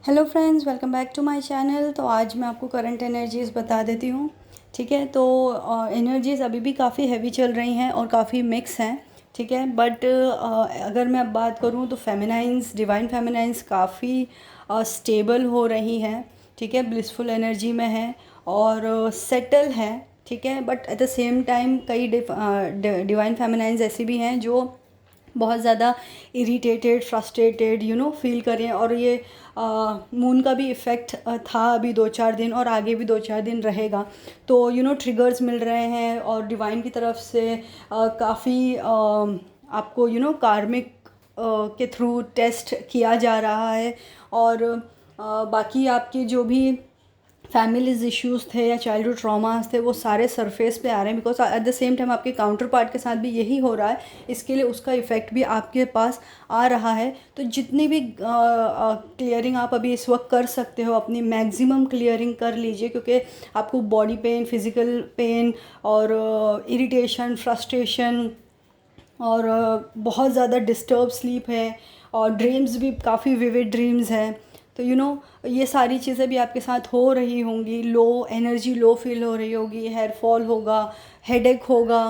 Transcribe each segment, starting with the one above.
Hello friends, welcome back to my channel. तो आज मैं आपको करंट एनर्जीज़ बता देती हूँ। ठीक है, तो एनर्जीज़ अभी भी काफ़ी हैवी चल रही हैं और काफ़ी मिक्स हैं। ठीक है, बट अगर मैं अब बात करूँ तो फेमिनाइंस, डिवाइन फेमिनाइंस काफ़ी स्टेबल हो रही हैं। ठीक है, ब्लिसफुल एनर्जी में है और सेटल है। ठीक है, but at the same time कई डिवाइन फेमिनाइंस ऐसी भी हैं जो बहुत ज़्यादा इरिटेटेड, फ्रस्ट्रेटेड फील करें। और ये मून का भी इफ़ेक्ट था अभी 2-4 दिन और आगे भी 2-4 दिन रहेगा। तो ट्रिगर्स मिल रहे हैं और डिवाइन की तरफ से काफ़ी आपको कार्मिक के थ्रू टेस्ट किया जा रहा है। और बाकी आपके जो भी फैमिलीज इश्यूज़ थे या चाइल्डहुड ट्रॉमास थे वो सारे सरफेस पे आ रहे हैं, because at the same time आपके काउंटर पार्ट के साथ भी यही हो रहा है। इसके लिए उसका इफ़ेक्ट भी आपके पास आ रहा है। तो जितनी भी क्लियरिंग आप अभी इस वक्त कर सकते हो, अपनी मैक्सिमम क्लियरिंग कर लीजिए, क्योंकि आपको बॉडी पेन, फिज़िकल पेन और इरिटेशन, फ्रस्ट्रेशन और बहुत ज़्यादा डिस्टर्ब स्लीप है और ड्रीम्स भी काफ़ी विविड ड्रीम्स हैं। तो ये सारी चीज़ें भी आपके साथ हो रही होंगी। लो एनर्जी, लो फील हो रही होगी, हेयर फॉल होगा, हेडेक होगा,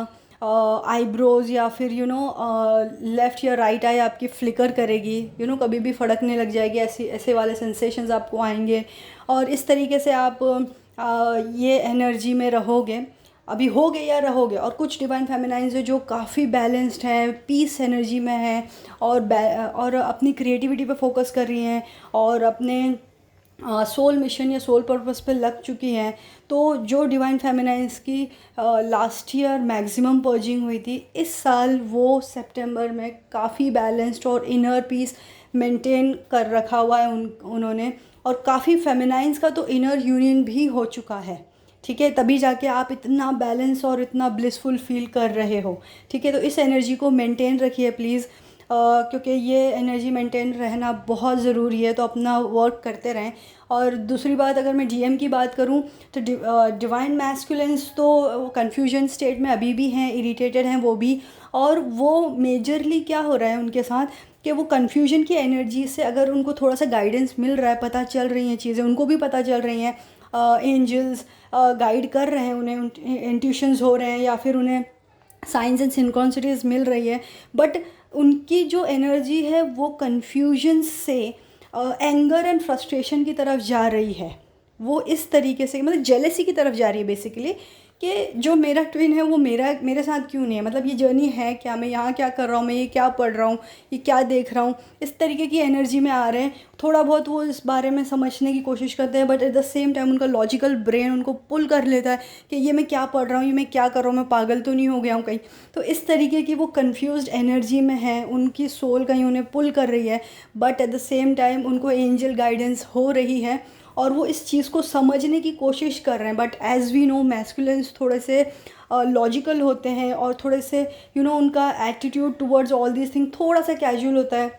आईब्रोज या फिर लेफ़्ट या राइट आई आपकी फ्लिकर करेगी, कभी भी फड़कने लग जाएगी, ऐसी ऐसे वाले सेंसेशंस आपको आएंगे। और इस तरीके से आप ये एनर्जी में रहोगे, अभी होगे या रहोगे। और कुछ डिवाइन फेमिनाइंस है जो काफ़ी बैलेंस्ड हैं, पीस एनर्जी में हैं और अपनी क्रिएटिविटी पे फोकस कर रही हैं और अपने सोल मिशन या सोल पर्पस पे लग चुकी हैं। तो जो डिवाइन फेमिनाइंस की लास्ट ईयर मैक्सिमम पर्जिंग हुई थी, इस साल वो सितंबर में काफ़ी बैलेंस्ड और इनर पीस मेंटेन कर रखा हुआ है उन्होंने। और काफ़ी फेमिनाइंस का तो इनर यूनियन भी हो चुका है। ठीक है, तभी जाके आप इतना बैलेंस और इतना ब्लिसफुल फील कर रहे हो। ठीक है, तो इस एनर्जी को मेंटेन रखिए प्लीज़, क्योंकि ये एनर्जी मेंटेन रहना बहुत ज़रूरी है। तो अपना वर्क करते रहें। और दूसरी बात, अगर मैं डीएम की बात करूं तो डिवाइन मैस्कुलेंस तो कंफ्यूजन स्टेट में अभी भी हैं, इरिटेटेड हैं वो भी। और वो मेजरली क्या हो रहा है उनके साथ कि वो कन्फ्यूजन की एनर्जी से अगर उनको थोड़ा सा गाइडेंस मिल रहा है, पता चल रही हैं चीज़ें, उनको भी पता चल रही हैं, एंजल्स गाइड कर रहे हैं उन्हें, इंट्यूशंस हो रहे हैं या फिर उन्हें साइंस एंड सिंक्रोनिसिटीज़ मिल रही है। बट उनकी जो एनर्जी है वो कन्फ्यूजन से एंगर एंड फ्रस्ट्रेशन की तरफ जा रही है। वो इस तरीके से, मतलब जेलेसी की तरफ जा रही है बेसिकली, कि जो मेरा ट्विन है वो मेरे साथ क्यों नहीं है, मतलब ये जर्नी है क्या, मैं यहाँ क्या कर रहा हूँ, मैं ये क्या पढ़ रहा हूँ, ये क्या देख रहा हूँ, इस तरीके की एनर्जी में आ रहे हैं। थोड़ा बहुत वो इस बारे में समझने की कोशिश करते हैं, but at the same time उनका लॉजिकल ब्रेन उनको पुल कर लेता है कि ये मैं क्या पढ़ रहा हूँ, ये मैं क्या कर रहा हूँ, मैं पागल तो नहीं हो गया हूँ कहीं। तो इस तरीके की वो कंफ्यूज्ड एनर्जी में है, उनकी सोल कहीं उन्हें पुल कर रही है, but at the same time उनको एंजल गाइडेंस हो रही है और वो इस चीज़ को समझने की कोशिश कर रहे हैं। But as we know, masculines थोड़े से लॉजिकल होते हैं और थोड़े से उनका attitude towards all these thing थोड़ा सा कैजुअल होता है।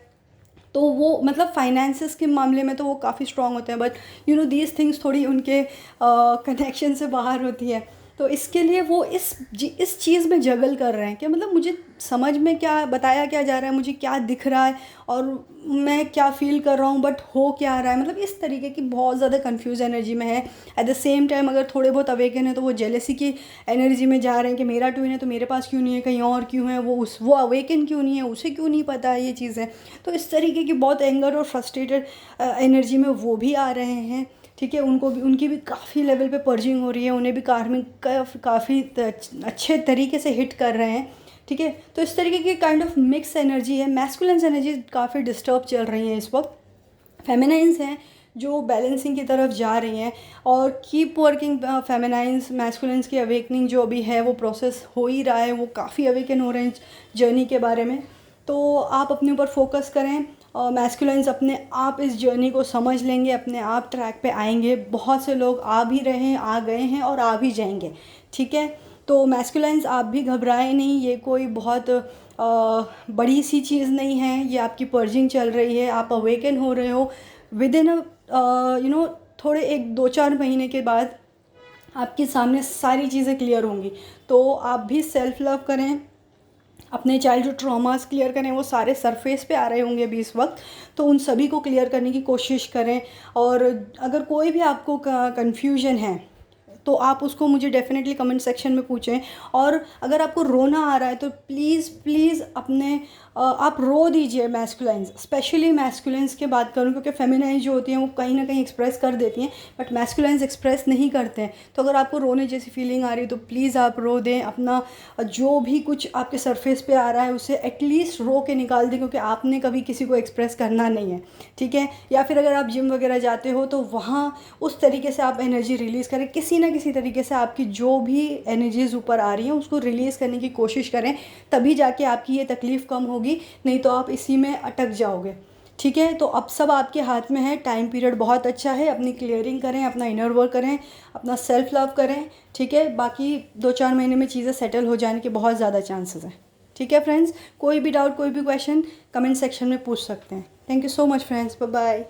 तो वो मतलब फाइनेंसेस के मामले में तो वो काफ़ी स्ट्रॉन्ग होते हैं, बट दीज थिंग्स थोड़ी उनके कनेक्शन से बाहर होती है। तो इसके लिए वो इस चीज़ में जगल कर रहे हैं कि मतलब मुझे समझ में क्या बताया क्या जा रहा है, मुझे क्या दिख रहा है और मैं क्या फ़ील कर रहा हूँ, बट हो क्या रहा है, मतलब इस तरीके की बहुत ज़्यादा कंफ्यूज एनर्जी में है। एट द सेम टाइम अगर थोड़े बहुत अवेकन है तो वो जेलेसी की एनर्जी में जा रहे हैं कि मेरा ट्विन है तो मेरे पास क्यों नहीं है, कहीं और क्यों है, वो अवेकन क्यों नहीं है, उसे क्यों नहीं पता है ये चीज़ें। तो इस तरीके की बहुत एंगर और फ्रस्ट्रेटेड एनर्जी में वो भी आ रहे हैं। ठीक है, उनको भी, उनकी भी काफ़ी लेवल पे पर्जिंग हो रही है, उन्हें भी कार्मिक काफ़ी अच्छे तरीके से हिट कर रहे हैं। ठीक है, तो इस तरीके की काइंड ऑफ मिक्स एनर्जी है। मैस्कुलिन एनर्जी काफ़ी डिस्टर्ब चल रही हैं इस वक्त। फेमिनाइंस हैं जो बैलेंसिंग की तरफ जा रही हैं और कीप वर्किंग। फेमिनाइंस, मैस्कुलिन्स की अवेकनिंग जो अभी है वो प्रोसेस हो ही रहा है, वो काफ़ी अवेकन हो रहे हैं जर्नी के बारे में। तो आप अपने ऊपर फोकस करें और मैस्कुलिन्स अपने आप इस जर्नी को समझ लेंगे, अपने आप ट्रैक पे आएंगे। बहुत से लोग आ भी रहे हैं, आ गए हैं और आ भी जाएंगे। ठीक है, तो मैस्कुलिन्स आप भी घबराएं नहीं, ये कोई बहुत बड़ी सी चीज़ नहीं है, ये आपकी पर्जिंग चल रही है, आप अवेकन हो रहे हो। विद इन थोड़े 1-2-4 महीने के बाद आपके सामने सारी चीज़ें क्लियर होंगी। तो आप भी सेल्फ लव करें, अपने चाइल्डहुड ट्रॉमास क्लियर करें, वो सारे सरफेस पे आ रहे होंगे अभी इस वक्त, तो उन सभी को क्लियर करने की कोशिश करें। और अगर कोई भी आपको कन्फ्यूजन है तो आप उसको मुझे डेफिनेटली कमेंट सेक्शन में पूछें। और अगर आपको रोना आ रहा है तो प्लीज़ प्लीज़ अपने आप रो दीजिए। मैस्कुलाइंस, स्पेशली मैस्कुलाइंस की बात करूँ, क्योंकि फेमिनाइज जो होती हैं वो कहीं ना कहीं एक्सप्रेस कर देती हैं, बट मैस्कुलाइंस एक्सप्रेस नहीं करते हैं। तो अगर आपको रोने जैसी फीलिंग आ रही है तो प्लीज़ आप रो दें। अपना जो भी कुछ आपके सरफेस पे आ रहा है उसे एटलीस्ट रो के निकाल दें, क्योंकि आपने कभी किसी को एक्सप्रेस करना नहीं है, ठीक है। या फिर अगर आप जिम वगैरह जाते हो तो वहाँ उस तरीके से आप एनर्जी रिलीज़ करें, किसी ना किसी तरीके से आपकी जो भी एनर्जीज़ ऊपर आ रही हैं उसको रिलीज़ करने की कोशिश करें, तभी जाके आपकी ये तकलीफ़ कम होगी, नहीं तो आप इसी में अटक जाओगे, ठीक है। तो अब सब आपके हाथ में है, टाइम पीरियड बहुत अच्छा है, अपनी क्लियरिंग करें, अपना इनर वर्क करें, अपना सेल्फ लव करें, ठीक है। बाकी 2-4 महीने में चीज़ें सेटल हो जाने के बहुत ज़्यादा चांसेस हैं, ठीक है फ्रेंड्स। कोई भी डाउट, कोई भी क्वेश्चन कमेंट सेक्शन में पूछ सकते हैं। Thank you so much friends, bye bye.